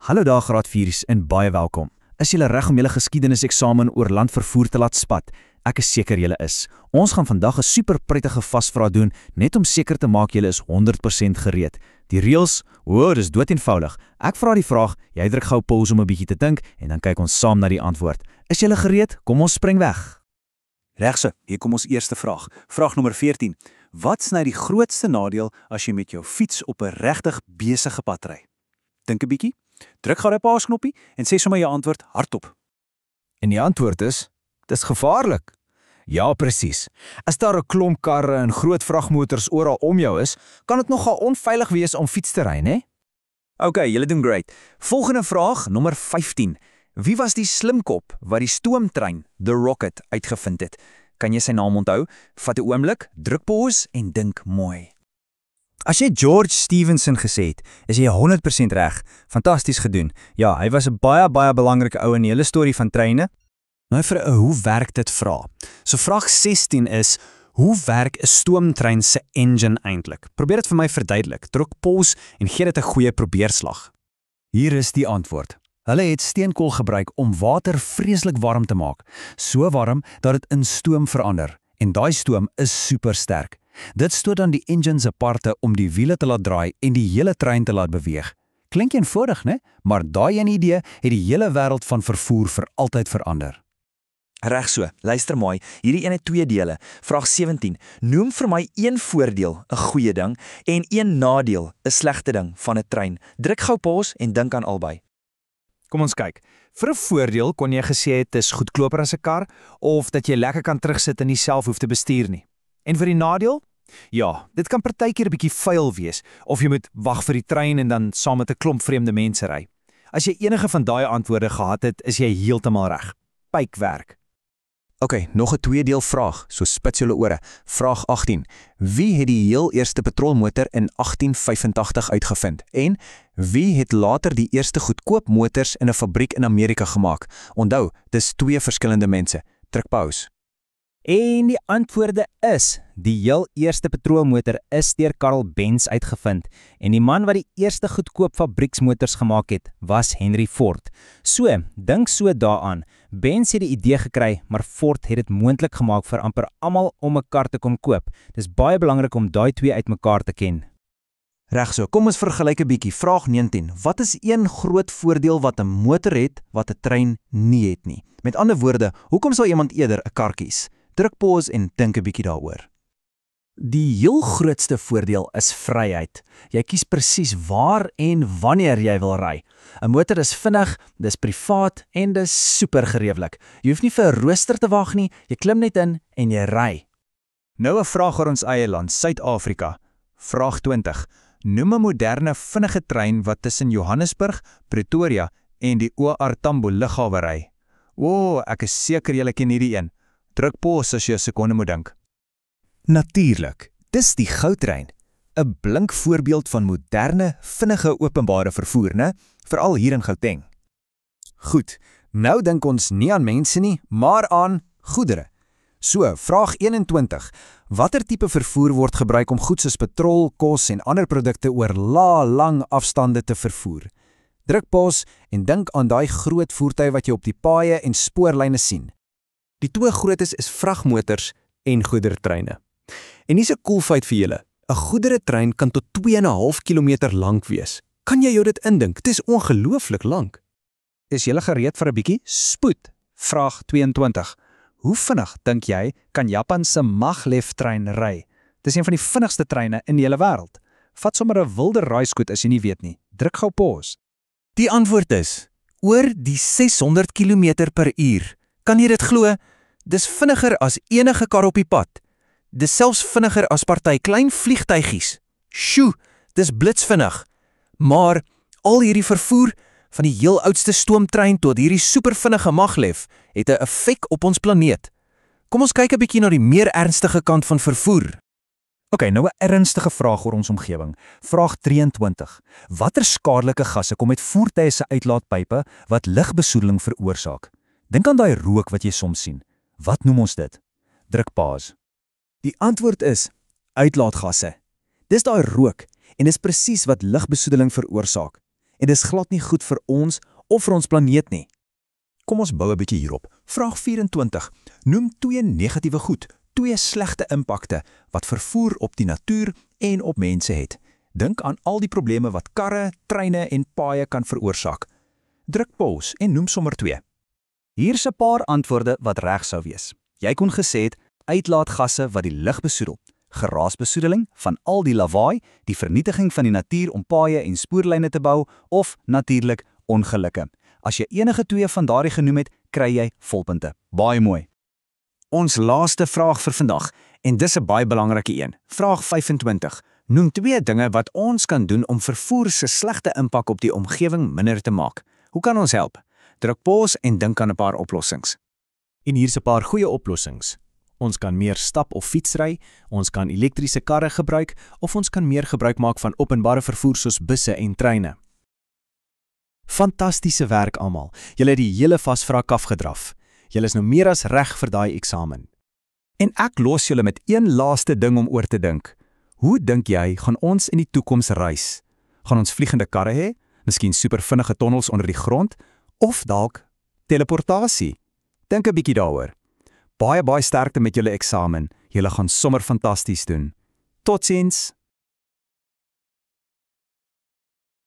Hallo daar graad 4's en baie welkom. Is julle reg om julle geskiedenis-eksamen oor landvervoer te laat spat? Ek is seker julle is. Ons gaan vandag 'n super prettige vasvraag doen net om seker te maak julle is 100% gereed. Die reëls, dis doeteenvoudig. Ek vra die vraag, jy druk gou pause om 'n bietjie te dink en dan kyk ons saam na die antwoord. Is julle gereed? Kom ons spring weg. Regse, hier kom ons eerste vraag. Vraag nommer 14. Wat sny die grootste nadeel as jy met jou fiets op 'n regtig besige pad ry? Dink 'n bietjie. Druk gou die pausknoppie en sê sommer jou antwoord hardop. En die antwoord is, dis gevaarlik. Ja, presies. As daar 'n klomp karre en groot vragmotors oral om jou is, kan dit nogal onveilig wees om fiets te ry, né? Okay, julle doen great. Volgende vraag, nommer 15. Wie was die slimkop wat die stoomtrein, The Rocket, uitgevind het? Kan jy sy naam onthou? Vat 'n oomblik, druk pause en dink mooi. As jy George Stephenson gesê het, is jy 100% reg. Fantasties gedoen. Ja, hy was 'n baie belangrike ou in die hele storie van treine. Nou vir 'n hoe werk dit vra. So vraag 16 is, hoe werk 'n stoomtrein se engine eintlik? Probeer dit vir my verduidelik. Druk pause en gee dit 'n goeie probeerslag. Hier is die antwoord. Hulle het steenkool gebruik om water vreeslik warm te maak. So warm dat dit in stoom verander. En daai stoom is supersterk. Dit stoot dan die engines aparte om die wiele te laat draai en die hele trein te laat beweeg. Klink eenvoudig, né? Maar daai een idee het die hele wêreld van vervoer vir altyd verander. Reg so, luister mooi, hierdie een het 2 dele. Vraag 17. Noem vir my een voordeel, 'n goeie ding, en een nadeel, 'n slegte ding van 'n trein. Druk gou pause en dink aan albei. Kom ons kyk. Vir 'n voordeel kon jy gesê het dis goedkoper as 'n kar, of dat jy lekker kan terugsit en nie self hoef te bestuur nie. En vir die nadeel? Ja, dit kan partykeer 'n bietjie vuil wees, of jy moet wag vir die trein en dan saam met 'n klomp vreemde mense ry. As jy enige van daai antwoorde gehad het, is jy heeltemal reg. Pykwerk. Okay, nog 'n tweedeel vraag, so spits julle ore. Vraag 18. Wie het die heel eerste petrolmotor in 1885 uitgevind? En wie het later die eerste goedkoop motors in 'n fabriek in Amerika gemaak? Onthou, dis 2 verskillende mense. Druk pause. En die antwoorde is, die heel eerste petrolmotor is deur Karl Benz uitgevind en die man wat die eerste goedkoop fabrieksmotors gemaak het, was Henry Ford. So, dink so daaraan. Benz het die idee gekry, maar Ford het dit moontlik gemaak vir amper almal om 'n kar te kon koop. Dis baie belangrik om daai 2 uitmekaar te ken. Reg so, kom ons vergelyk 'n bietjie. Vraag 19. Wat is een groot voordeel wat 'n motor het wat 'n trein nie het nie? Met ander woorde, hoekom sal iemand eerder 'n kar kies? Druk pause en dink 'n bietjie daaroor. Die heel grootste voordeel is vryheid. Jy kies presies waar en wanneer jy wil ry. 'n Motor is vinnig, dis privaat en dis super gereedlik. Jy hoef nie vir 'n rooster te wag nie, jy klim net in en jy ry. Nou 'n vraag oor ons eie land, Suid-Afrika. Vraag 20. Noem 'n moderne vinnige trein wat tussen Johannesburg, Pretoria en die OR Tambo lughawe ry. Ek is seker julle ken hierdie een. Druk pause as jy 'n sekonde moet dink. Natuurlik, dis die goudtrein. 'n Blink voorbeeld van moderne, vinnige openbare vervoer, né? Veral hier in Gauteng. Goed, nou dink ons nie aan mense nie, maar aan goedere. So, vraag 21. Watter tipe vervoer word gebruik om goed soos petrol, kos en ander produkte oor lang afstande te vervoer? Druk pause en dink aan daai groot voertuie wat jy op die paaie en spoorlyne sien. Die 2 grootes is vragmotors en goederetreine. En hier's 'n cool feit vir julle. 'n Goederetrein kan tot 2,5 km lank wees. Kan jy jou dit indink? Dit is ongelooflik lank. Is julle gereed vir 'n bietjie spoed? Vraag 22. Hoe vinnig dink jy kan Japan se Maglev-trein ry? Dis een van die vinnigste treine in die hele wêreld. Vat sommer 'n wilde raaiskoot as jy nie weet nie. Druk gou pause. Die antwoord is oor die 600 km/h. Kan jy dit glo? Dis vinniger as enige kar op die pad. Dis selfs vinniger as party klein vliegtuigies. Sjoe, dis blitsvinnig. Maar al hierdie vervoer, van die heel oudste stoomtrein tot hierdie supervinnige Maglev, het 'n effek op ons planeet. Kom ons kyk 'n bietjie na die meer ernstige kant van vervoer. Okay, nou 'n ernstige vraag oor ons omgewing. Vraag 23. Watter skadelike gasse kom uit voertuie se uitlaatpype wat lugbesoedeling veroorsaak? Dink aan daai rook wat jy soms sien. Wat noem ons dit? Druk pause. Die antwoord is uitlaatgasse. Dis daai rook en dis presies wat lugbesoedeling veroorsaak. en dis glad nie goed vir ons of vir ons planeet nie. Kom ons bou 'n bietjie hierop. Vraag 24. Noem 2 negatiewe goed, 2 slegte impakte wat vervoer op die natuur en op mense het. Dink aan al die probleme wat karre, treine en paaie kan veroorsaak. Druk pause en noem sommer 2. Hier's 'n paar antwoorde wat reg sou wees. Jy kon gesê het uitlaatgasse wat die lug besoedel, geraasbesoedeling van al die lawaai, die vernietiging van die natuur om paaie en spoorlyne te bou of natuurlik ongelukke. As jy enige 2 van daardie genoem het, kry jy volpunte. Baie mooi. Ons laaste vraag vir vandag, en dis 'n baie belangrike een. Vraag 25. Noem 2 dinge wat ons kan doen om vervoer se slegte impak op die omgewing minder te maak. Hoe kan ons help? Druk pause en dink aan 'n paar oplossings. En hier's 'n paar goeie oplossings. Ons kan meer stap of fiets ry, ons kan elektriese karre gebruik of ons kan meer gebruik maak van openbare vervoer soos busse en treine. Fantastiese werk almal. Julle het die hele vasvraag afgedraf. Julle is nou meer as reg vir daai eksamen. En ek los julle met een laaste ding om oor te dink. Hoe dink jy gaan ons in die toekoms reis? Gaan ons vliegende karre hê? Miskien supervinnige tonnels onder die grond? Of dalk teleportasie? Dink 'n bietjie daaroor. Baie sterkte met julle eksamen. Julle gaan sommer fantasties doen. Totsiens!